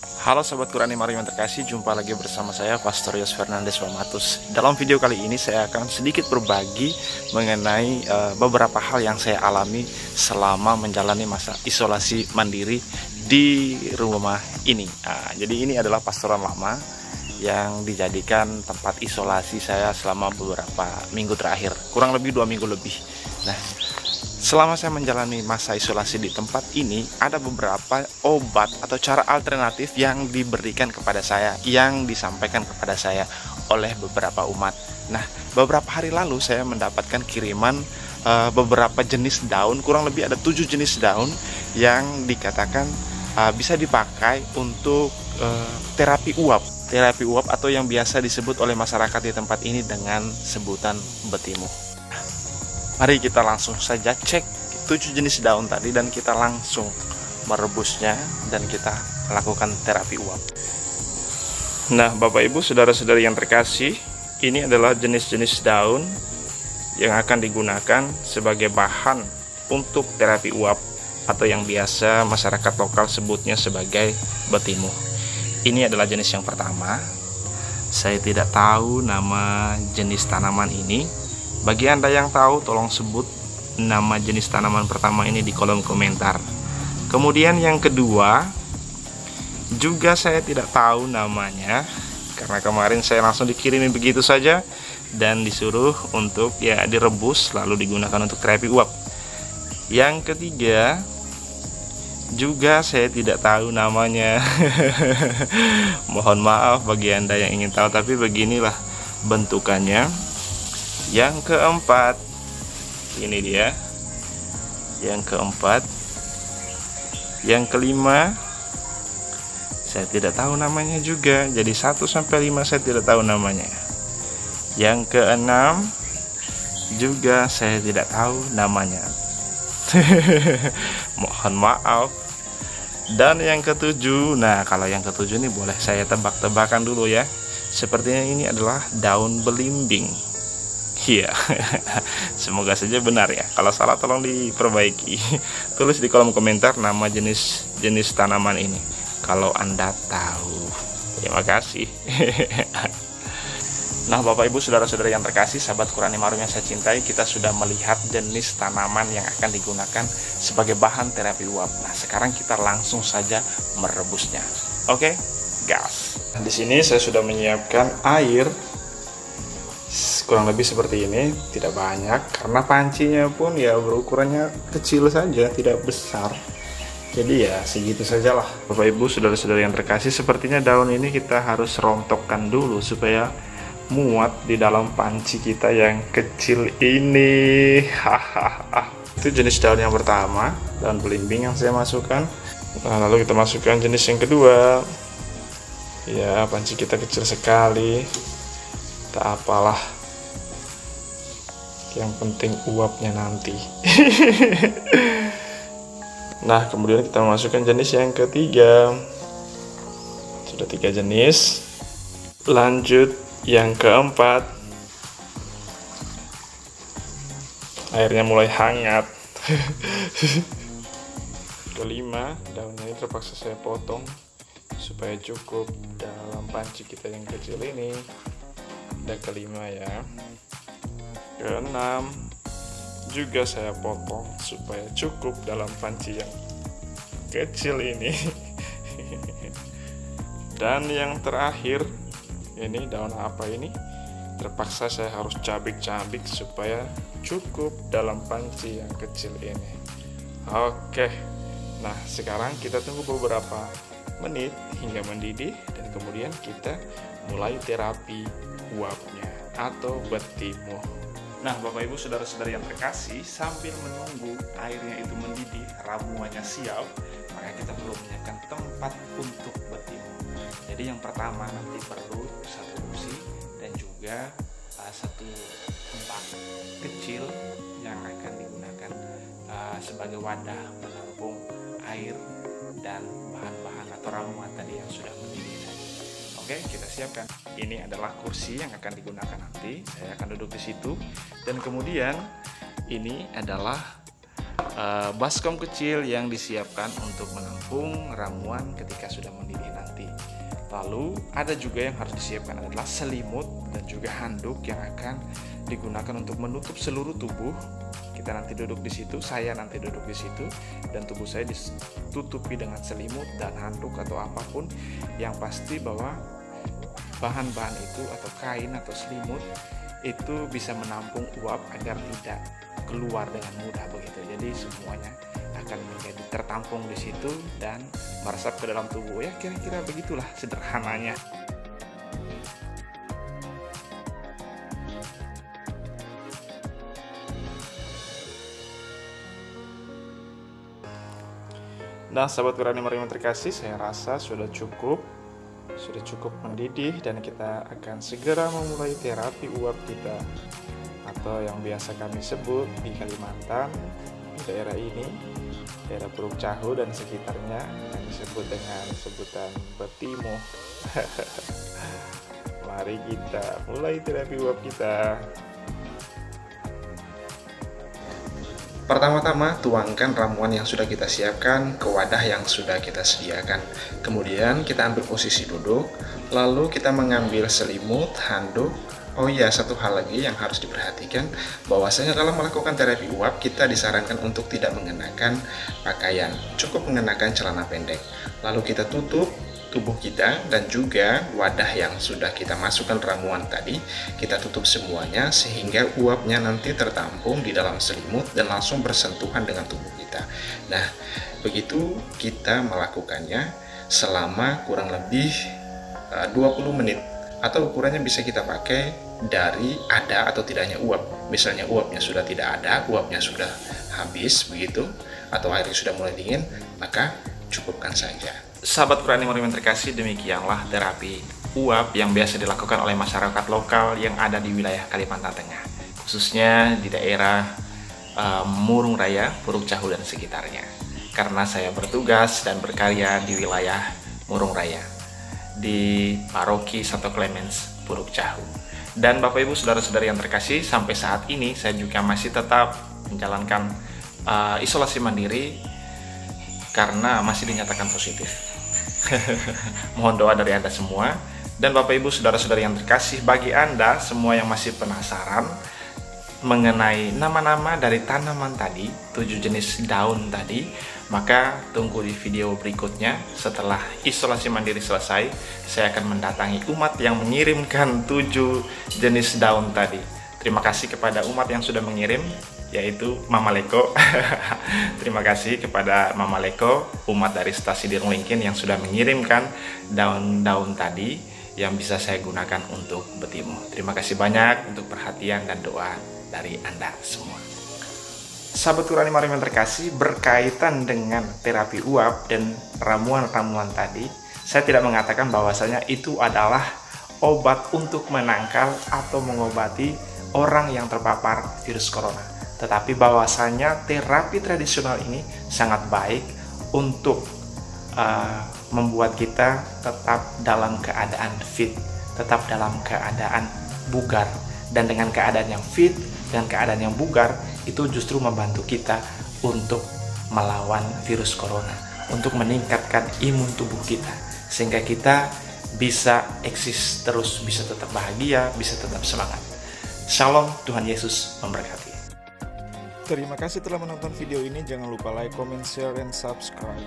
Halo Sobat Qurani Marum yang terkasih, jumpa lagi bersama saya Pastor Yos Fernandes Wamatus. Dalam video kali ini saya akan sedikit berbagi mengenai beberapa hal yang saya alami selama menjalani masa isolasi mandiri di rumah ini. Jadi ini adalah pastoran lama yang dijadikan tempat isolasi saya selama beberapa minggu terakhir, kurang lebih 2 minggu lebih. Nah, selama saya menjalani masa isolasi di tempat ini, ada beberapa obat atau cara alternatif yang diberikan kepada saya, yang disampaikan kepada saya oleh beberapa umat. Nah, beberapa hari lalu saya mendapatkan kiriman beberapa jenis daun, kurang lebih ada 7 jenis daun yang dikatakan bisa dipakai untuk terapi uap. Terapi uap atau yang biasa disebut oleh masyarakat di tempat ini dengan sebutan betimu. Mari kita langsung saja cek 7 jenis daun tadi dan kita langsung merebusnya dan kita lakukan terapi uap. Nah, Bapak Ibu, saudara-saudari yang terkasih, ini adalah jenis-jenis daun yang akan digunakan sebagai bahan untuk terapi uap atau yang biasa masyarakat lokal sebutnya sebagai betimu. Ini adalah jenis yang pertama. Saya tidak tahu nama jenis tanaman ini. Bagi Anda yang tahu, tolong sebut nama jenis tanaman pertama ini di kolom komentar. Kemudian yang kedua, juga saya tidak tahu namanya, karena kemarin saya langsung dikirimin begitu saja dan disuruh untuk direbus lalu digunakan untuk terapi uap. Yang ketiga, juga saya tidak tahu namanya. Mohon maaf bagi Anda yang ingin tahu, tapi beginilah bentukannya. Yang keempat, ini dia. Yang keempat, yang kelima, saya tidak tahu namanya juga. Jadi 1 sampai 5 saya tidak tahu namanya. Yang keenam, juga saya tidak tahu namanya. Mohon maaf. Dan yang ketujuh, nah kalau yang ketujuh ini boleh saya tebak-tebakan dulu ya. Sepertinya ini adalah daun belimbing. Iya. Semoga saja benar ya. Kalau salah tolong diperbaiki. Tulis di kolom komentar nama jenis tanaman ini kalau Anda tahu. Terima kasih. Nah, Bapak Ibu, saudara-saudara yang terkasih, sahabat Qurani Marum yang saya cintai, kita sudah melihat jenis tanaman yang akan digunakan sebagai bahan terapi uap. Nah, sekarang kita langsung saja merebusnya. Oke, gas. Nah, di sini saya sudah menyiapkan air kurang lebih seperti ini, tidak banyak karena pancinya pun ya berukurannya kecil saja, tidak besar. Jadi ya segitu sajalah. Bapak Ibu, saudara-saudara yang terkasih, sepertinya daun ini kita harus rontokkan dulu supaya muat di dalam panci kita yang kecil ini. Hahaha. Itu jenis daun yang pertama, daun belimbing yang saya masukkan. Nah, lalu kita masukkan jenis yang kedua. Ya, panci kita kecil sekali. Tak apalah, yang penting uapnya nanti. Nah, kemudian kita masukkan jenis yang ketiga. Sudah 3 jenis. Lanjut yang keempat. Airnya mulai hangat. Kelima, daunnya ini terpaksa saya potong supaya cukup dalam panci kita yang kecil ini. Ada kelima ya. Keenam, juga saya potong supaya cukup dalam panci yang kecil ini. Dan yang terakhir, ini daun apa ini? Terpaksa saya harus cabik-cabik supaya cukup dalam panci yang kecil ini. Oke. Nah, sekarang kita tunggu beberapa menit hingga mendidih dan kemudian kita mulai terapi uapnya atau betimu. Nah, Bapak Ibu, saudara-saudari yang terkasih, sambil menunggu airnya itu mendidih, ramuannya siap, maka kita perlu menyiapkan tempat untuk betimu. Jadi yang pertama nanti perlu 1 kursi dan juga 1 tempat kecil yang akan digunakan sebagai wadah menampung air dan bahan-bahan atau ramuan tadi yang sudah mendidih tadi. Oke, kita siapkan. Ini adalah kursi yang akan digunakan nanti. Saya akan duduk di situ. Dan kemudian ini adalah baskom kecil yang disiapkan untuk menampung ramuan ketika sudah mendidih nanti. Lalu ada juga yang harus disiapkan adalah selimut dan juga handuk yang akan digunakan untuk menutup seluruh tubuh. Kita nanti duduk di situ, saya nanti duduk di situ, dan tubuh saya ditutupi dengan selimut dan handuk atau apapun yang pasti bahwa bahan-bahan itu atau kain atau selimut itu bisa menampung uap agar tidak keluar dengan mudah begitu. Jadi semuanya akan menjadi tertampung di situ dan meresap ke dalam tubuh. Ya kira-kira begitulah sederhananya. Nah, sahabat Qurani Maryam terkasih, saya rasa sudah cukup mendidih dan kita akan segera memulai terapi uap kita, atau yang biasa kami sebut di Kalimantan, daerah ini, daerah Puruk Cahu dan sekitarnya, kami sebut dengan sebutan betimuh. Mari kita mulai terapi uap kita. Pertama-tama, tuangkan ramuan yang sudah kita siapkan ke wadah yang sudah kita sediakan. Kemudian kita ambil posisi duduk, lalu kita mengambil selimut, handuk. Oh iya, satu hal lagi yang harus diperhatikan, bahwasanya dalam melakukan terapi uap, kita disarankan untuk tidak mengenakan pakaian, cukup mengenakan celana pendek. Lalu kita tutup tubuh kita dan juga wadah yang sudah kita masukkan ramuan tadi, kita tutup semuanya sehingga uapnya nanti tertampung di dalam selimut dan langsung bersentuhan dengan tubuh kita. Nah, begitu kita melakukannya selama kurang lebih 20 menit, atau ukurannya bisa kita pakai dari ada atau tidaknya uap. Misalnya uapnya sudah tidak ada, uapnya sudah habis begitu, atau airnya sudah mulai dingin, maka cukupkan saja. Sahabat Qurani Maryam terkasih, demikianlah terapi uap yang biasa dilakukan oleh masyarakat lokal yang ada di wilayah Kalimantan Tengah, khususnya di daerah Murung Raya, Puruk Cahu dan sekitarnya. Karena saya bertugas dan berkarya di wilayah Murung Raya, di Paroki Santo Clemens, Puruk Cahu. Dan Bapak Ibu Saudara-saudari yang terkasih, sampai saat ini saya juga masih tetap menjalankan isolasi mandiri karena masih dinyatakan positif. Mohon doa dari Anda semua. Dan Bapak Ibu Saudara-saudari yang terkasih, bagi Anda semua yang masih penasaran mengenai nama-nama dari tanaman tadi, 7 jenis daun tadi, maka tunggu di video berikutnya. Setelah isolasi mandiri selesai, saya akan mendatangi umat yang mengirimkan 7 jenis daun tadi. Terima kasih kepada umat yang sudah mengirim, yaitu Mama Leko. Terima kasih kepada Mama Leko, umat dari stasi Dirung Lingkin yang sudah mengirimkan daun-daun tadi yang bisa saya gunakan untuk betimuh. Terima kasih banyak untuk perhatian dan doa dari Anda semua. Sahabat Qurani Maryam yang terkasih, berkaitan dengan terapi uap dan ramuan-ramuan tadi, saya tidak mengatakan bahwasanya itu adalah obat untuk menangkal atau mengobati orang yang terpapar virus corona. Tetapi bahwasanya terapi tradisional ini sangat baik untuk membuat kita tetap dalam keadaan fit, tetap dalam keadaan bugar. Dan dengan keadaan yang fit dan keadaan yang bugar, itu justru membantu kita untuk melawan virus corona, untuk meningkatkan imun tubuh kita, sehingga kita bisa eksis terus, bisa tetap bahagia, bisa tetap semangat. Shalom, Tuhan Yesus memberkati. Terima kasih telah menonton video ini. Jangan lupa like, comment, share, dan subscribe.